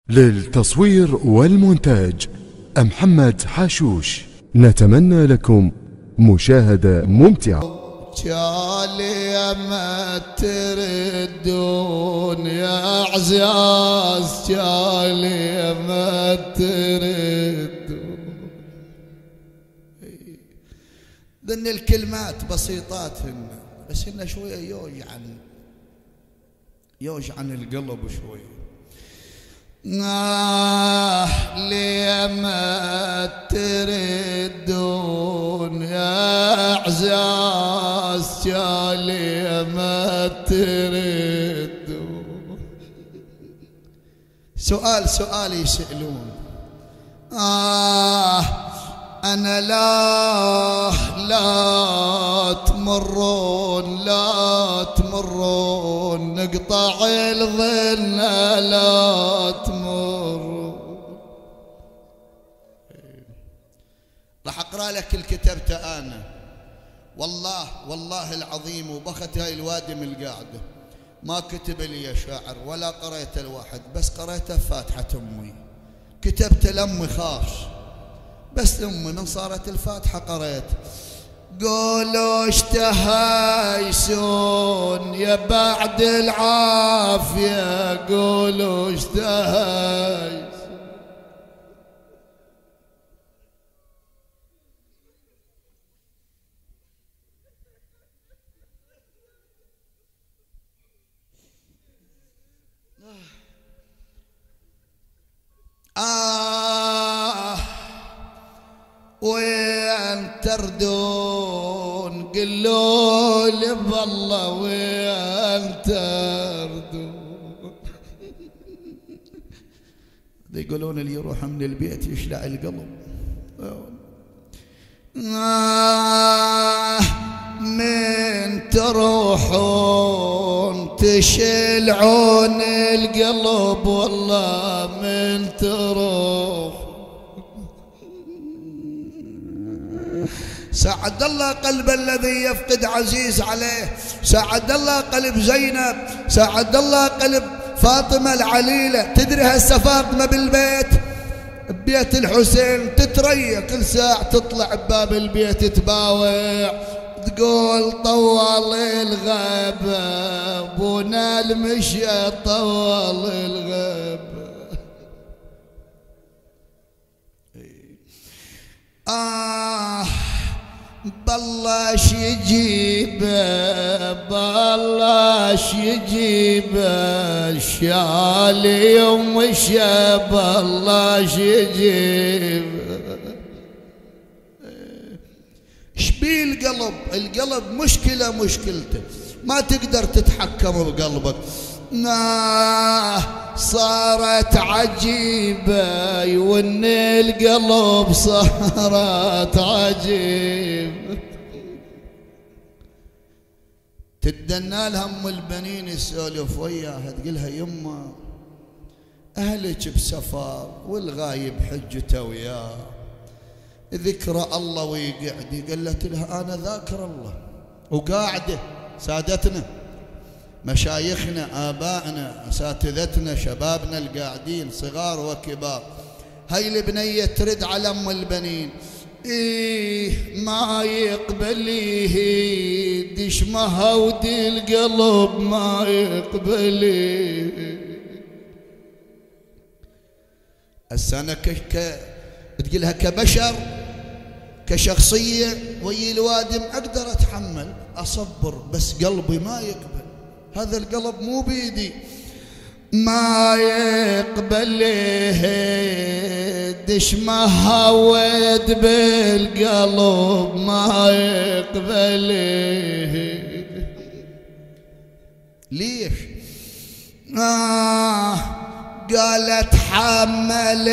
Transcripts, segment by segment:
للتصوير والمونتاج محمد حاشوش. نتمنى لكم مشاهدة ممتعة. جالي ما تردون يا عزاز، جالي ما تردون. ذن الكلمات بسيطات هن، بس هن شوية يوجعن القلب شوية. لي ما تردون يا عزاز، لي ما تردون. سؤال يسألون، أنا لا تمرون نقطع الظن، لا تمرون. راح أقرأ لك اللي كتبته أنا، والله العظيم، وبخت هاي الوادم القاعدة ما كتب لي شاعر ولا قريت الواحد، بس قريته فاتحة أمي، كتبت لأمي خاص، بس أمي من صارت الفاتحة قريت. قولوا اشتهيسون يا بعد العافية، قولوا اشتهيسون. وين تردون قلوا لي بالله، وين تردون. يقولون اللي يروح من البيت يشلع القلب. من تروحون تشلعون القلب، والله من تروح. سعد الله قلب الذي يفقد عزيز عليه، سعد الله قلب زينب، سعد الله قلب فاطمة العليلة. تدري هسه فاطمة بالبيت ببيت الحسين تتريا كل ساعة، تطلع بباب البيت تباوع، تقول طول الغابة ابونا المشي، طول الغابة. بالله شيجيبه، بالله شيجيبه الشالي ومشى، بالله شيجيبه. شبيه القلب مشكلته ما تقدر تتحكم بقلبك. صارت عجيبة وان القلب صارت عجيبة. تدنى لهم البنين يسولف وياها، تقولها يمه اهلك بسفر والغايب حجته وياه، ذكر الله ويقعد. قالت لها انا ذاكر الله وقاعده، سادتنا مشايخنا آبائنا أساتذتنا شبابنا القاعدين صغار وكبار. هاي البنية ترد على أم البنين، ما يقبليه دشمها ودي القلب ما يقبليه. السنة تقولها كبشر كشخصية ويا الوادم أقدر أتحمل أصبر، بس قلبي ما يقبل، هذا القلب مو بيدي، ما يقبله دشمها ود بالقلب ما يقبله. ليش؟ قالت حمل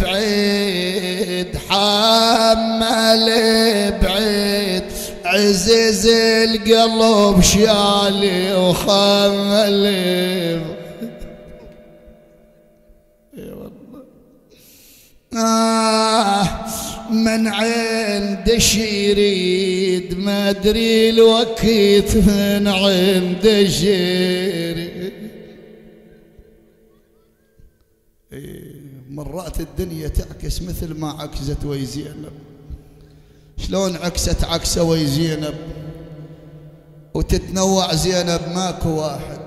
بعيد، حمل بعيد، عزيز القلب شالي وخملي. من عند شيريد ما ادري الوقت، من عند شيريد مرات الدنيا تعكس مثل ما عكست وي زينب. شلون عكست عكسه وي زينب وتتنوع زينب ماكو واحد.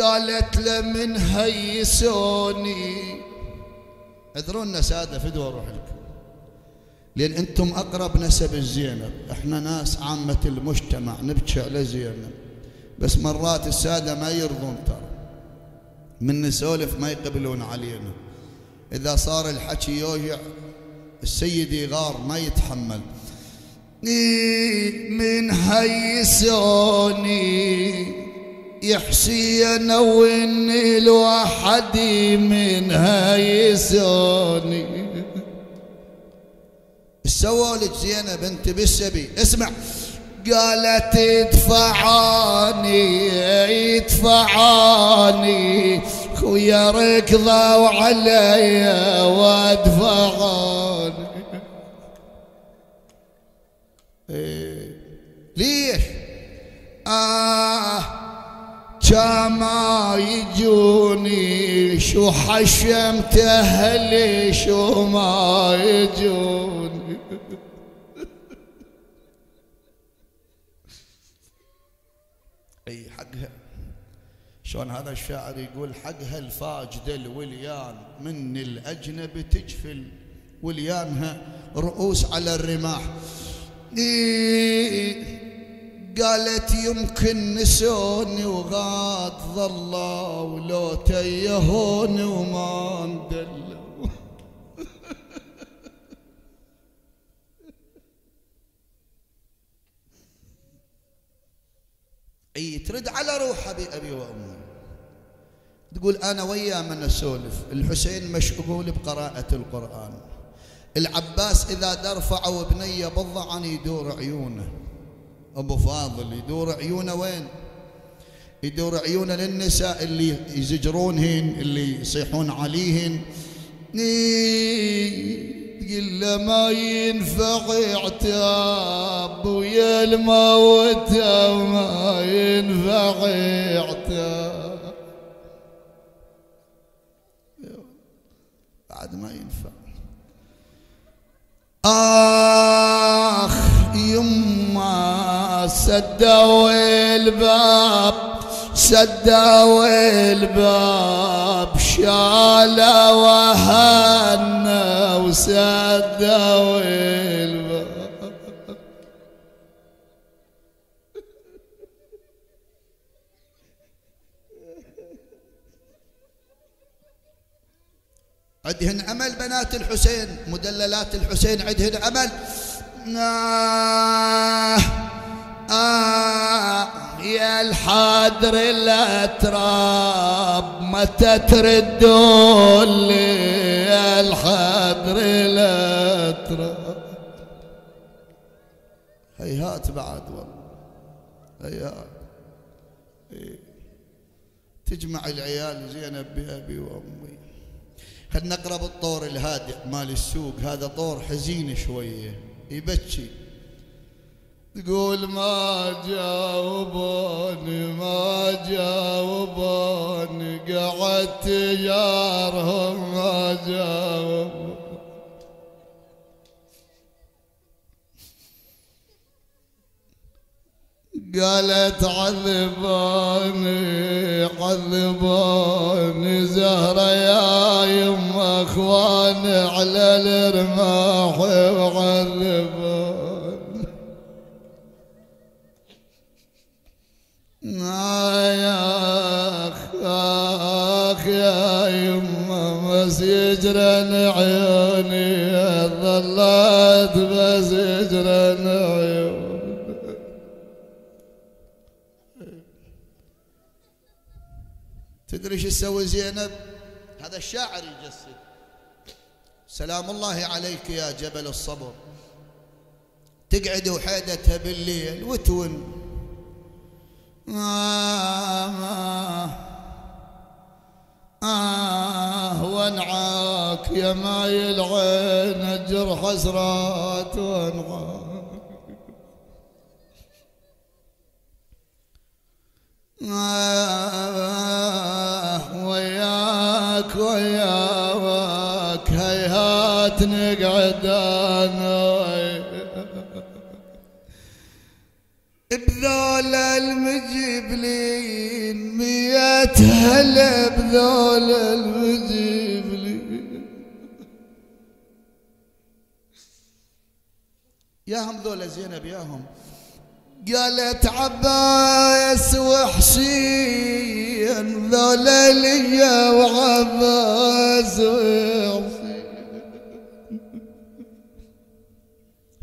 قالت له من هيسوني، اعذرونا ساده فدوى روح لكم، لان انتم اقرب نسب الزينب، احنا ناس عامه المجتمع نبكي على زينب، بس مرات الساده ما يرضون ترى من نسولف ما يقبلون علينا. اذا صار الحكي يوجع السيد يغار ما يتحمل. من هيسوني يا حسين واني لوحدي من هيسوني. سوالك زينب انت بالسبي اسمع. قالت ادفعاني خويا ركضوا علي وادفعاني. ليش؟ كما يجوني شو حشمت اهلي شو ما يجوني. اي حقها شلون هذا الشاعر يقول حقها الفاجده الوليان من الاجنب تجفل وليانها رؤوس على الرماح. قالت يمكن نسوني وغاد ظلوا ولو تيهوني وما ندلوا. اي ترد على روحها بأبي وأمي، تقول أنا وياه من أسولف. الحسين مشغول بقراءة القرآن، العباس إذا درفعوا بنية بالضعن يدور عيونه، أبو فاضل يدور عيونه وين؟ يدور عيونه للنساء اللي يزجرونهن اللي يصيحون عليهن. تقول له ما ينفع عتاب ويا الموت ما ينفع عتاب، بعد ما ينفع. يما سدوا الباب شالا وهنا وسدوا الباب. عندهن امل بنات الحسين، مدللات الحسين عندهن امل. يا الحاضر الاتراب متى تردون لي يا الحاضر الاتراب. هيهات بعد والله هيهات. تجمع العيال زينب بأبي وأمي. خلنا نقرب الطور الهادئ مال السوق، هذا طور حزين شويه يبكي. تقول ما جاوبوني قعدت جارهم ما جاوبوني. قالت عذبوني زهرة يا يما اخواني على الرماح وعذبوني. آخ يا يما بس يجرن عيوني ظلت بس يجرن عيوني. تدري شو تسوي زينب؟ هذا الشاعر يجسد. سلام الله عليك يا جبل الصبر، تقعد وحيدتها بالليل وتون. وانعاك يا ماي العين الجرح حسرات وانعاك. صارت نقعد انا بذول المجبلين 100 هلا بذول المجبلين ياهم ذولا زينب ياهم قالت عباس وحسين ذولا ليا وعباس وحسين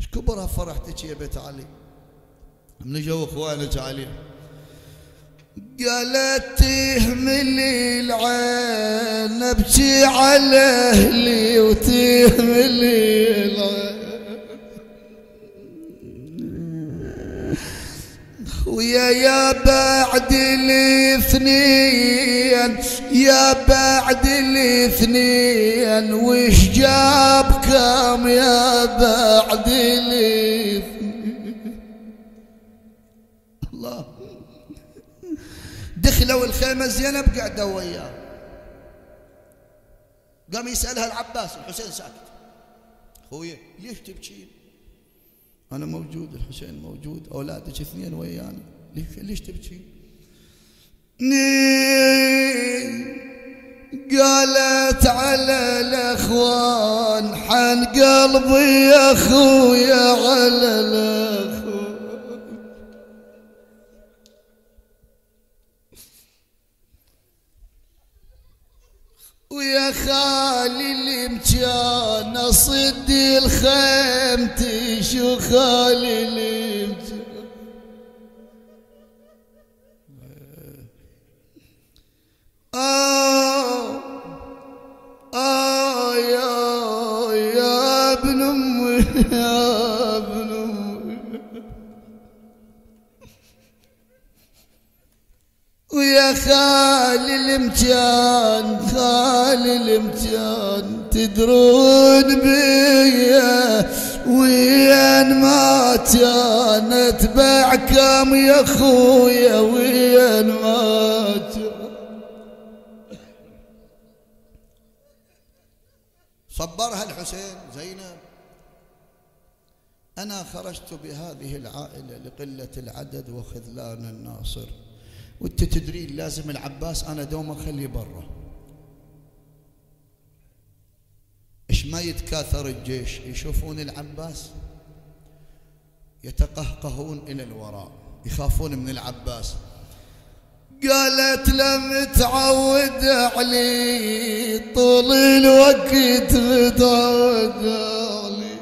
ايش كبرها فرحتك يا بيت علي من جو اخوانك علي قالت تهملي العين ابكي على اهلي وتهملي العين ويا بعد الاثنين يا بعد الاثنين وش جابكم يا بعد الاثنين الله دخلوا الخيمة زينب قعدوا وياه قام يسألها العباس الحسين ساكت خويا ليش تبكين أنا موجود الحسين موجود أولادك 2 ويانا ليش تبكين قالت على الأخوان حن قلبي يا خويا على الأخوان ويا خالي الامتيان اصد الخيمتي شو خالي الامتيان يا ابن امي يا ابن امي ويا خالي الامتيان خالي الامتيان تدرون بيا وين ما كان اتبعكم يا خويا وين ما كان صبرها الحسين زينب أنا خرجت بهذه العائلة لقلة العدد وخذلان الناصر وانت تدرين لازم العباس انا دوم اخليه برا ايش ما يتكاثر الجيش يشوفون العباس يتقهقهون الى الوراء يخافون من العباس قالت لم تعود علي طول الوقت متعود علي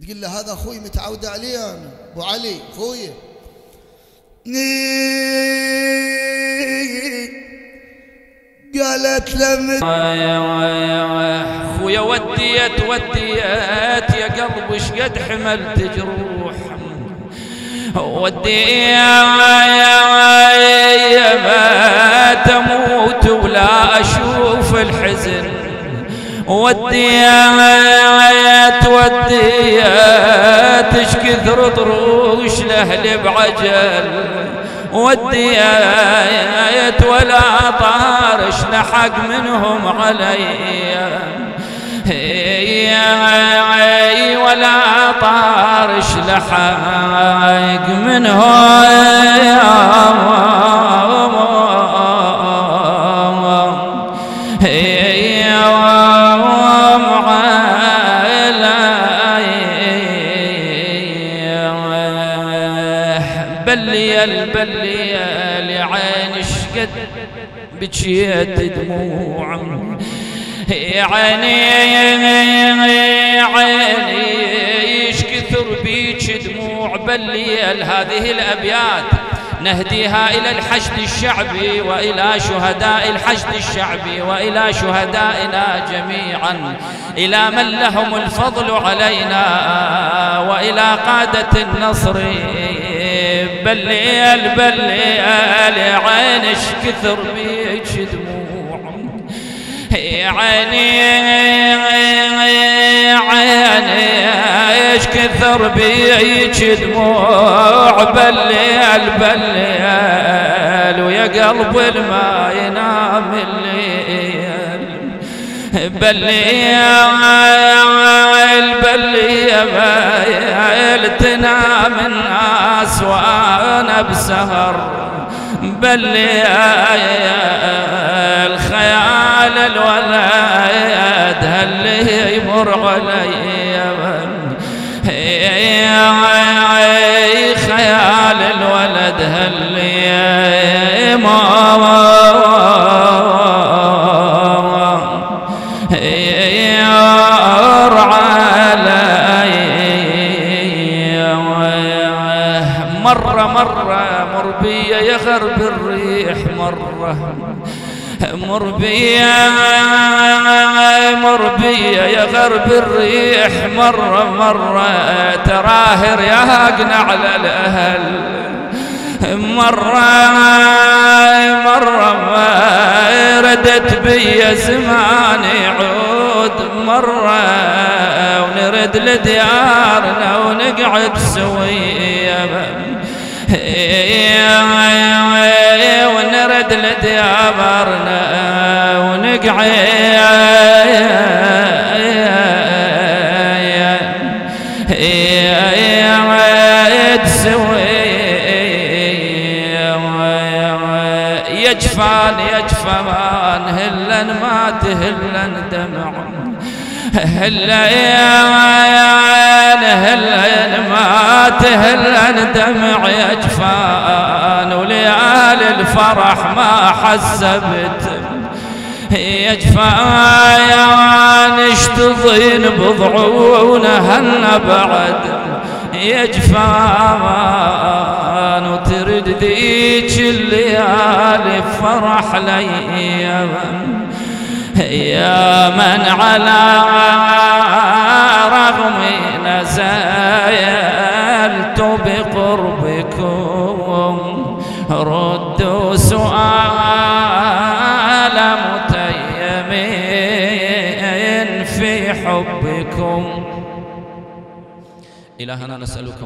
تقول له هذا اخوي متعود عليه انا ابو علي اخوي قالت لم اخويا وديت يا قلب وش قد حملت جروح وديت ما تموت ولا اشوف الحزن وديت ايش كثر طروش لاهل بعجل وديت ولا طارش لحق منهم علي ولا طارش لحق منهم بلي لعين شقد بجيت دموع عيني ايش كثر بيك دموع بلي هذه الابيات نهديها الى الحشد الشعبي والى شهداء الحشد الشعبي والى شهدائنا جميعا الى من لهم الفضل علينا والى قادة النصر بلي عينش كثر بيك دموع عيني ايش كثر بيك دموع بلي ويا قلب ما ينام الليل بلي تنام الناس وانا بسهر بلي الخيال الولد هاللي يمر علي خيال الولد هاللي يمر مرة مر بيا يا غرب الريح مر بيا يا غرب الريح مرة تراهر يهاقنا على الأهل مرة ردت بيا زمان يعود مرة ونرد لديارنا ونقعد سويا ونرد لديارنا ونقعد سويا يجفان هلن ما تهلن دمع هلن ما تهلن دمع يجفان وليالي الفرح ما حسبت يجفان اشتضين بضعونهن بعد يجفان وترد ذيك الليالي فرح لي يا من على رغمي نزلت بقربكم ردوا سؤال متيمين في حبكم. إلهنا نسألك